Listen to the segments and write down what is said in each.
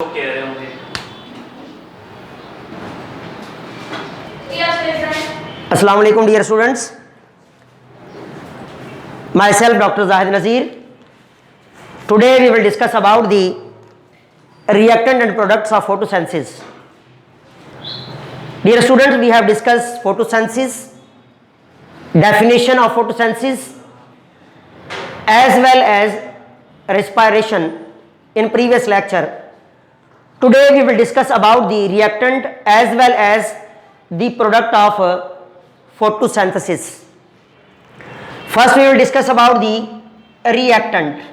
कह रहे होंगे। अस्सलाम वालेकुम dear students, myself Dr. Zahid Nazir. Today we will discuss about the reactant and products of photosynthesis. Dear students, we have discussed photosynthesis, definition of photosynthesis as well as respiration in previous lecture. Today we will discuss about the reactant as well as the product of photosynthesis. First we will discuss about the reactant.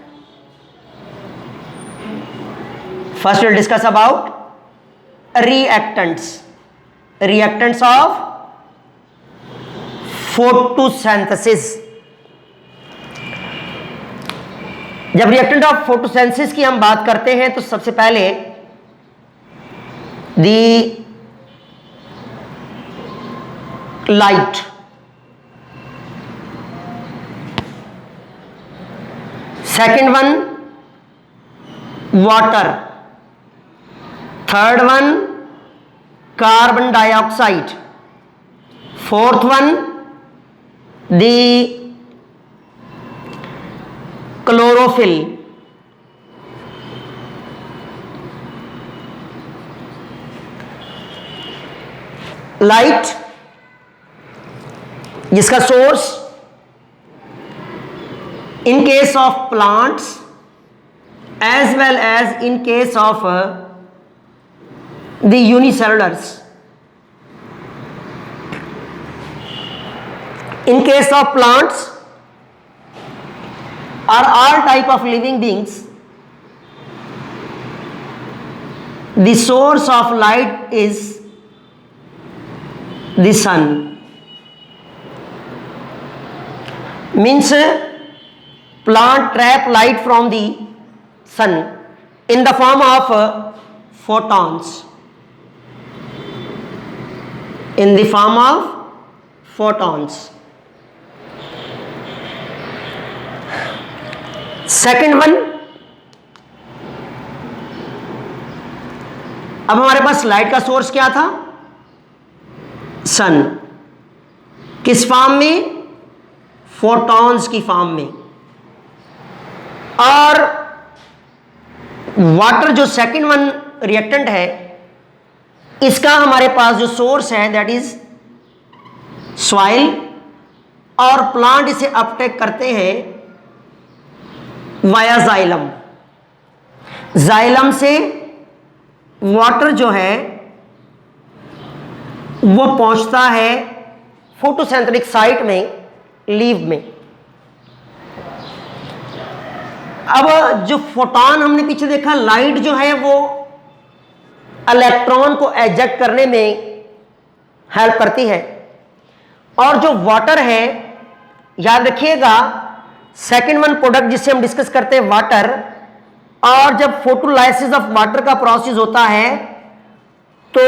First we will discuss about reactants. Reactants of photosynthesis. जब reactant of photosynthesis की हम बात करते हैं तो सबसे पहले the light, second one water, third one carbon dioxide, fourth one the chlorophyll, light जिसका source in case of plants as well as in case of the unicellulars. In case of plants or all type of living beings, the source of light is the sun. Means plant trap light from the sun in the form of photons. In the form of photons. Second one, अब हमारे पास light का source क्या था? सन. किस form में? Photons की form में. और वाटर जो सेकेंड वन रिएक्टेंट है, इसका हमारे पास जो सोर्स है दैट इज सॉइल, और प्लांट इसे अपटेक करते हैं वाया जाइलम. जाइलम से वाटर जो है वो पहुंचता है फोटोसिंथेटिक साइट में, लीव में. अब जो फोटॉन हमने पीछे देखा, लाइट जो है वो इलेक्ट्रॉन को एजेक्ट करने में हेल्प करती है, और जो वाटर है, याद रखिएगा सेकेंड वन प्रोडक्ट जिससे हम डिस्कस करते हैं वाटर, और जब फोटोलाइसिस ऑफ वाटर का प्रोसेस होता है तो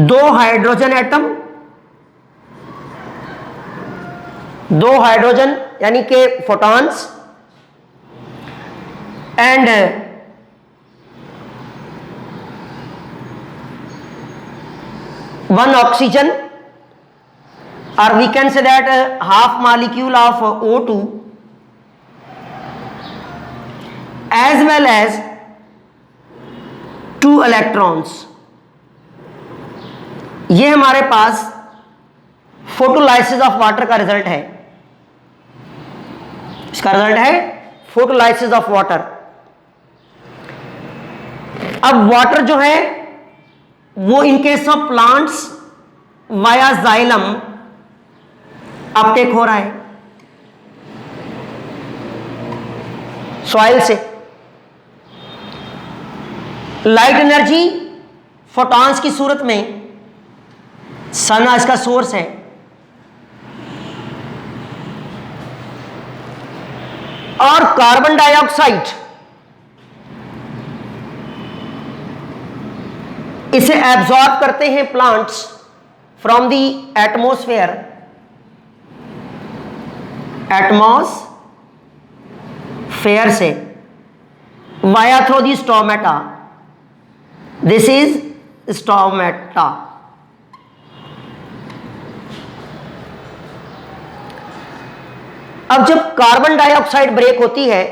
दो हाइड्रोजन एटम, दो हाइड्रोजन यानी कि photons and one oxygen, or we can say that half molecule of O2 as well as two electrons. ये हमारे पास फोटोलाइसिस ऑफ वाटर का रिजल्ट है. इसका रिजल्ट है फोटोलाइसिस ऑफ वाटर. अब वाटर जो है वो इन case of plants via xylem Uptake हो रहा है सॉइल से. लाइट एनर्जी फोटॉन्स की सूरत में सन इसका सोर्स है. और कार्बन डाइऑक्साइड इसे एब्जॉर्ब करते हैं plants from the atmosphere. Atmosphere से via through the stomata. This is stomata. अब जब कार्बन डाइऑक्साइड ब्रेक होती है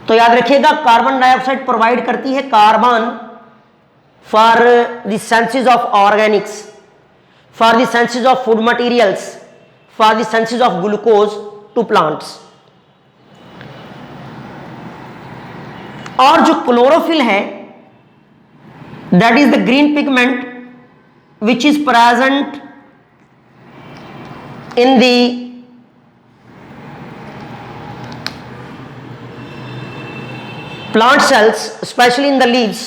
तो याद रखिएगा कार्बन डाइऑक्साइड प्रोवाइड करती है carbon for the synthesis of Organics, for the synthesis of food materials, for the synthesis of glucose to plants. और जो क्लोरोफिल है that is the green pigment which is present in the plant cells, especially in the leaves,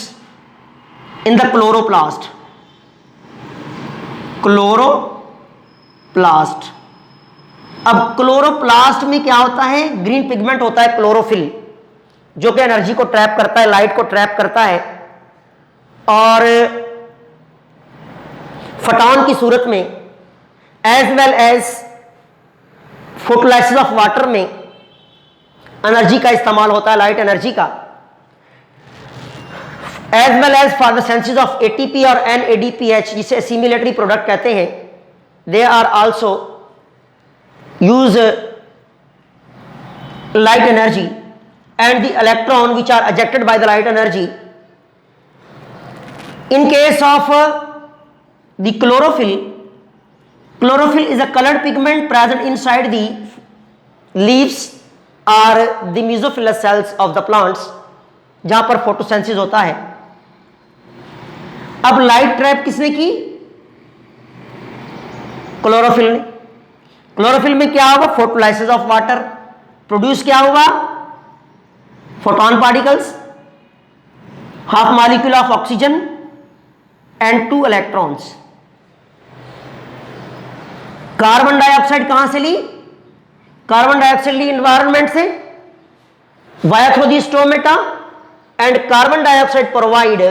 in the chloroplast. Chloroplast. अब chloroplast में क्या होता है? Green pigment होता है क्लोरोफिल, जो कि एनर्जी को ट्रैप करता है, लाइट को ट्रैप करता है और फोटॉन की सूरत में as well as photolysis of water में एनर्जी का इस्तेमाल होता है, लाइट एनर्जी का, as well as for the synthesis of ATP और NADPH जिसे एसिमिलेटरी प्रोडक्ट कहते हैं, they are also use light energy and the electron which are ejected by the light energy. In case of the chlorophyll, chlorophyll is a coloured pigment present inside the leaves और the mesophyllous cells of the plants, जहां पर photosynthesis होता है। अब light trap किसने की? Chlorophyll ने। Chlorophyll में क्या होगा? फोटोलाइसिस ऑफ वाटर, प्रोड्यूस क्या होगा? Photon particles, half molecule of oxygen and 2 electrons. Carbon dioxide कहां से ली? कार्बन डाइऑक्साइड ली एनवायरनमेंट से via through the stomata, and carbon dioxide provide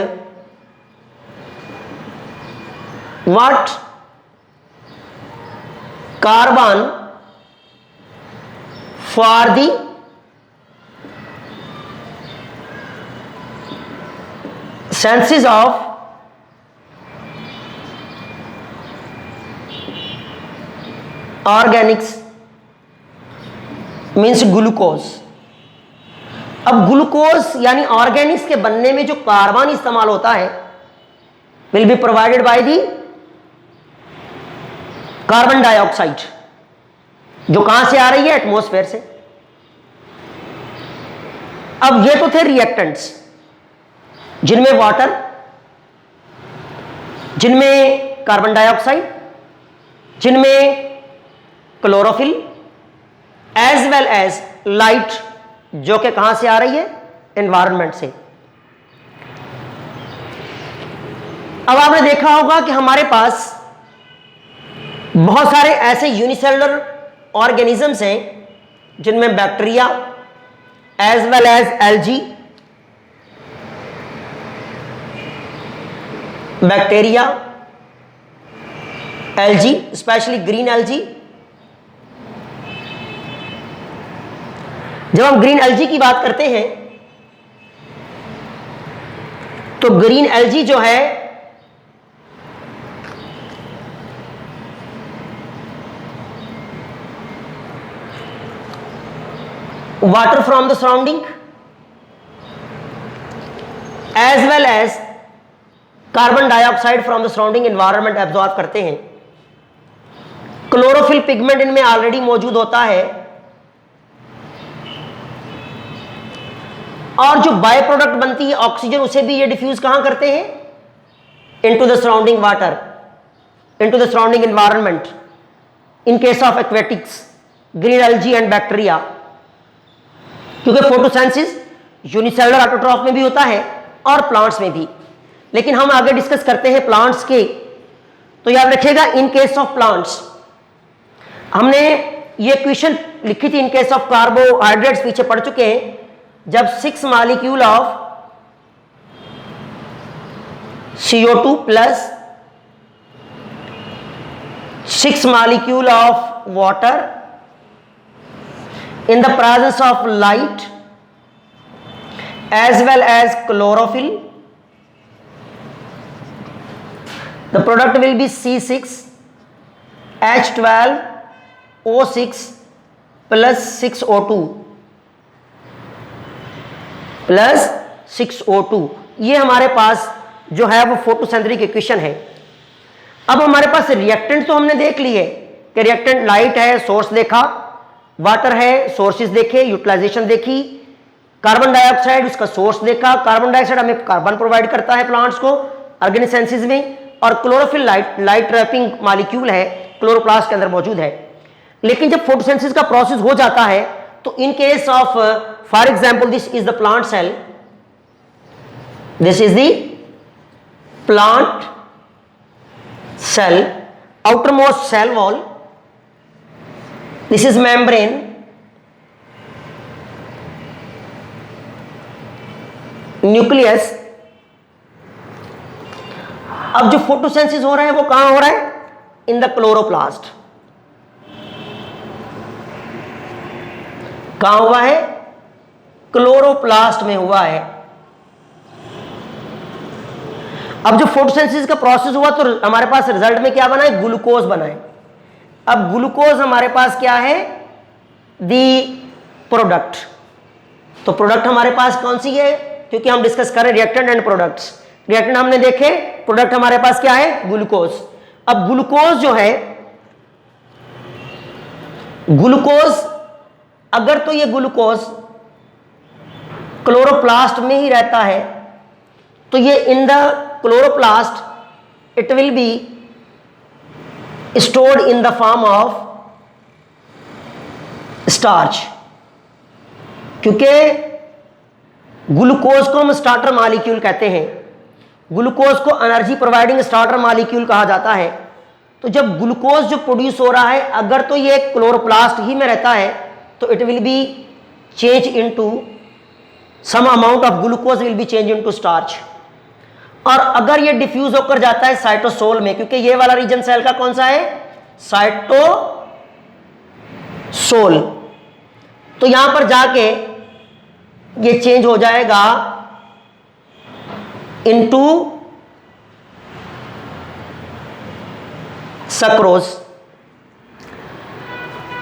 what? Carbon for the senses of organics means glucose। अब glucose यानी Organics के बनने में जो carbon इस्तेमाल होता है will be provided by the carbon dioxide, जो कहां से आ रही है? एटमॉस्फेयर से। अब ये तो थे रिएक्टेंट्स, जिनमें वाटर, जिनमें कार्बन डाइऑक्साइड, जिनमें chlorophyll, as well as light, जो कि कहां से आ रही है? एनवायरनमेंट से। अब आपने देखा होगा कि हमारे पास बहुत सारे ऐसे यूनिसेलुलर ऑर्गेनिजम्स हैं जिनमें bacteria as well as algae, bacteria, algae, specially green algae. जब हम ग्रीन एल्गी की बात करते हैं तो ग्रीन एल्गी जो है water from the surrounding as well as carbon dioxide from the surrounding environment absorb करते हैं। क्लोरोफिल पिगमेंट इनमें ऑलरेडी मौजूद होता है और जो बाय प्रोडक्ट बनती है ऑक्सीजन, उसे भी ये डिफ्यूज कहां करते हैं? Into the surrounding water, into the surrounding environment. In case of aquatics, green algae and bacteria, क्योंकि फोटोसिंथेसिस यूनिसेलुलर ऑटोट्रॉफ में भी होता है और प्लांट्स में भी। लेकिन हम आगे डिस्कस करते हैं प्लांट्स के, तो याद रखिएगा इन केस ऑफ प्लांट्स हमने ये क्वेश्चन लिखी थी। इन केस ऑफ कार्बोहाइड्रेट्स पीछे पढ़ चुके हैं, जब 6 molecule of CO2 plus 6 molecule of water in the presence of light as well as chlorophyll. The product will be C6H12O6 plus 6O2 plus 6O2। ये हमारे पास जो है वो फोटोसिंथेटिक इक्वेशन है। अब हमारे पास रिएक्टेंट तो हमने देख लिए कि रिएक्टेंट लाइट है, सोर्स देखा, वाटर है, सोर्सेज देखे, यूटिलाइजेशन देखी, कार्बन डाइऑक्साइड उसका सोर्स देखा, कार्बन डाइऑक्साइड हमें कार्बन प्रोवाइड करता है प्लांट्स को ऑर्गेनिसेंसिस में, और क्लोरोफिल लाइट ट्रैपिंग मॉलिक्यूल है क्लोरोप्लास्ट के अंदर मौजूद है। लेकिन जब फोटोसिंथेसिस का प्रोसेस हो जाता है तो in case of for example this is the plant cell, this is the plant cell, outermost cell wall, this is membrane, nucleus. अब जो फोटोसिंथेसिस हो रहा है वो कहां हो रहा है? In the chloroplast. कहां हुआ है? क्लोरोप्लास्ट में हुआ है। अब जो फोटोसिंथेसिस का प्रोसेस हुआ तो हमारे पास रिजल्ट में क्या बना है? ग्लूकोज बना है। अब ग्लूकोज हमारे पास क्या है? The product. तो प्रोडक्ट हमारे पास कौन सी है? क्योंकि हम डिस्कस कर रहे हैं रिएक्टेंट एंड प्रोडक्ट्स। रिएक्टेंट हमने देखे, प्रोडक्ट हमारे पास क्या है? ग्लूकोज। अब ग्लूकोज जो है, ग्लूकोज अगर तो ये ग्लूकोज क्लोरोप्लास्ट में ही रहता है तो ये in the chloroplast it will B stored in the form of starch, क्योंकि ग्लूकोज को हम स्टार्टर मॉलिक्यूल कहते हैं। ग्लूकोज को एनर्जी प्रोवाइडिंग स्टार्टर मॉलिक्यूल कहा जाता है। तो जब ग्लूकोज जो प्रोड्यूस हो रहा है अगर तो ये क्लोरोप्लास्ट ही में रहता है तो it will be change into some amount of glucose will be change into starch. और अगर ये डिफ्यूज होकर जाता है साइटोसोल में, क्योंकि ये वाला रीजन सेल का कौन सा है? साइटोसोल, तो यहां पर जाके ये चेंज हो जाएगा इनटू सक्रोज,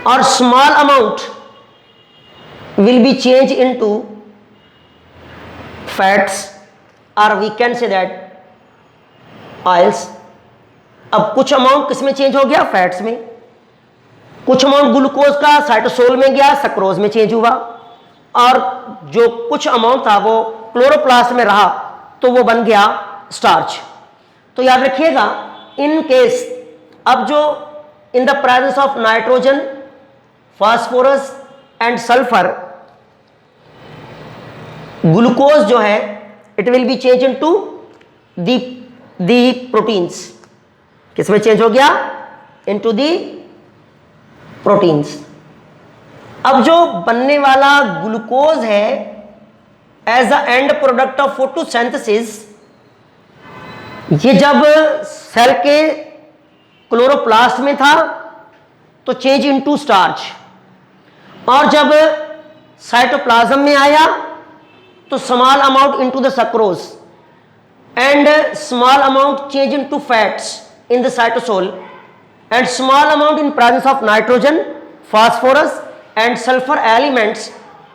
और small amount will be change into fats, और we can say that oils. अब कुछ अमाउंट किस में चेंज हो गया? फैट्स में। कुछ अमाउंट ग्लूकोज का साइटोसोल में गया, सक्रोज में चेंज हुआ, और जो कुछ अमाउंट था वो क्लोरोप्लास्ट में रहा तो वो बन गया स्टार्च। तो याद रखिएगा, इन केस अब जो in the presence of nitrogen, phosphorus and sulphur, glucose जो है it will be change into the proteins. किसमें चेंज हो गया? Into the proteins. अब जो बनने वाला ग्लूकोज है as a end product of photosynthesis, ये जब सेल के क्लोरोप्लास्ट में था तो चेंज इनटू स्टार्च, और जब साइटोप्लाज्म में आया तो small amount into the sucrose and small amount change into fats in the cytosol, and small amount in presence of nitrogen, phosphorus and sulfur elements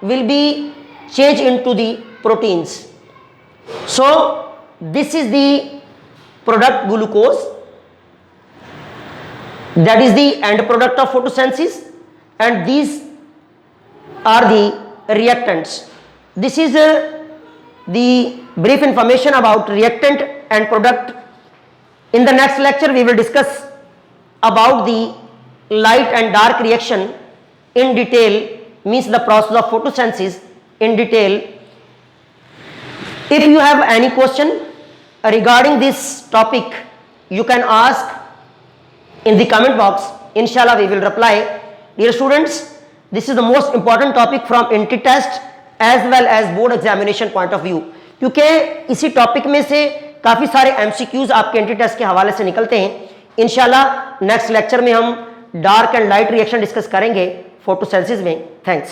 will be changed into the proteins. So this is the product glucose, that is the end product of photosynthesis, and these are the reactants. This is the brief information about reactant and product. In the next lecture we will discuss about the light and dark reaction in detail, means the process of photosynthesis in detail. If you have any question regarding this topic, you can ask in the comment box. Inshallah we will reply. Dear students, this is the most important topic from entry test as well as board examination point of view, क्योंकि इसी topic में से काफी सारे MCQs आपके entry test के हवाले से निकलते हैं। इंशाल्लाह नेक्स्ट लेक्चर में हम dark and light reaction discuss करेंगे फोटोसिंथेसिस में। थैंक्स।